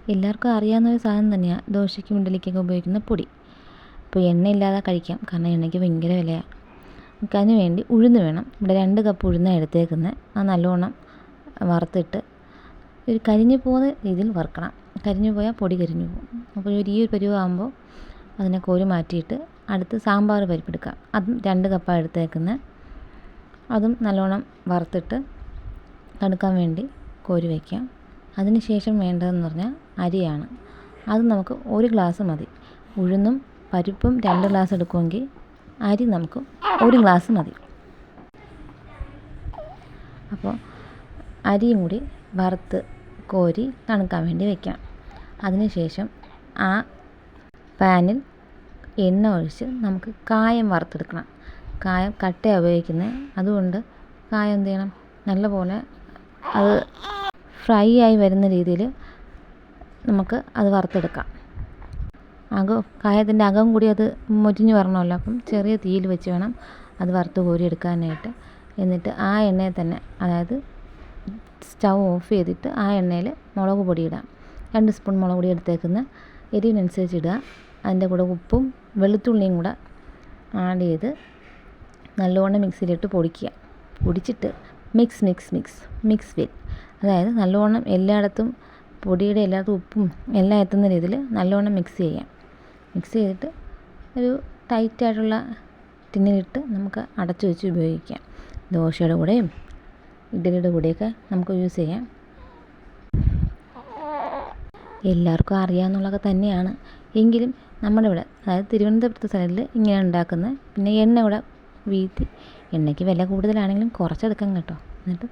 എല്ലാവർക്കും അറിയാവുന്ന ഒരു സാധനം തന്നെയാണ് ദോശയ്ക്കും ഇഡ്ഡലിക്കൊക്കെ ഉപയോഗിക്കുന്ന പൊടി. അപ്പോൾ എണ്ണയില്ലാതെ കഴിക്കാം, കാരണം എണ്ണയ്ക്ക് ഭയങ്കര വിലയാണ്. നമുക്ക് അതിന് വേണ്ടി ഉഴുന്ന് വേണം. ഇവിടെ 2 കപ്പ് ഉഴുന്നാണ് എടുത്തേക്കുന്നത്. അത് നല്ലോണം വറുത്തിട്ട് ഒരു കരിഞ്ഞു പോകുന്ന രീതിയിൽ വറുക്കണം. കരിഞ്ഞു പോയാൽ പൊടി കരിഞ്ഞു പോകും. അപ്പോൾ ഈ ഒരു പരുവാകുമ്പോൾ അതിനെ കോരി മാറ്റിയിട്ട് അടുത്ത് സാമ്പാർ പരിപ്പെടുക്കാം. അതും 2 കപ്പാണ് എടുത്തേക്കുന്നത്. അതും നല്ലോണം വറുത്തിട്ട് തണുക്കാൻ വേണ്ടി കോരി വയ്ക്കാം. അതിന് ശേഷം വേണ്ടതെന്ന് പറഞ്ഞാൽ അരിയാണ്. അത് നമുക്ക് 1 ഗ്ലാസ് മതി. ഉഴുന്നും പരിപ്പും 2 ഗ്ലാസ് എടുക്കുമെങ്കിൽ അരി നമുക്ക് 1 ഗ്ലാസ് മതി. അപ്പോൾ അരിയും കൂടി വറുത്ത് കോരി തണുക്കാൻ വേണ്ടി വയ്ക്കാം. അതിന് ശേഷം ആ പാനിൽ എണ്ണ ഒഴിച്ച് നമുക്ക് കായം വറുത്തെടുക്കണം. കായം കട്ടയാണ് ഉപയോഗിക്കുന്നത്. അതുകൊണ്ട് കായം എന്ത് ചെയ്യണം, നല്ലപോലെ അത് ഫ്രൈ ആയി വരുന്ന രീതിയിൽ നമുക്ക് അത് വറുത്തെടുക്കാം. കായത്തിൻ്റെ അകം കൂടി അത് മൊരിഞ്ഞ് വരണമല്ലോ. അപ്പം ചെറിയ തീയിൽ വെച്ച് വേണം അത് വറുത്ത് കോരി എടുക്കാനായിട്ട്. എന്നിട്ട് ആ എണ്ണയിൽ തന്നെ, അതായത് സ്റ്റൗ ഓഫ് ചെയ്തിട്ട് ആ എണ്ണയിൽ മുളക് പൊടി ഇടാം. 2 സ്പൂൺ മുളക് പൊടി എടുത്തേക്കുന്ന, എരിവിനനുസരിച്ച് ഇടുക. അതിൻ്റെ കൂടെ ഉപ്പും വെളുത്തുള്ളിയും കൂടെ ആഡ് ചെയ്ത് നല്ലോണം മിക്സിയിലിട്ട് പൊടിക്കുക. പൊടിച്ചിട്ട് മിക്സ് വിത്ത്, അതായത് നല്ലോണം എല്ലായിടത്തും പൊടിയുടെ എല്ലായിടത്തും ഉപ്പും എല്ലാം എത്തുന്ന രീതിയിൽ നല്ലോണം മിക്സ് ചെയ്യാം. മിക്സ് ചെയ്തിട്ട് ഒരു ടൈറ്റായിട്ടുള്ള ടിന്നിലിട്ട് നമുക്ക് അടച്ചു വെച്ച് ഉപയോഗിക്കാം. ദോശയുടെ കൂടെയും ഇഡ്ഡലിയുടെ കൂടെയൊക്കെ നമുക്ക് യൂസ് ചെയ്യാം. എല്ലാവർക്കും അറിയാമെന്നുള്ളതൊക്കെ തന്നെയാണ്. എങ്കിലും നമ്മുടെ ഇവിടെ, അതായത് തിരുവനന്തപുരത്തെ സൈഡിൽ ഇങ്ങനെ ഉണ്ടാക്കുന്നത്. പിന്നെ എണ്ണ കൂടെ വീഴ്ത്തി, എണ്ണയ്ക്ക് വില കൂടുതലാണെങ്കിലും കുറച്ചെടുക്കാം കേട്ടോ. എന്നിട്ട്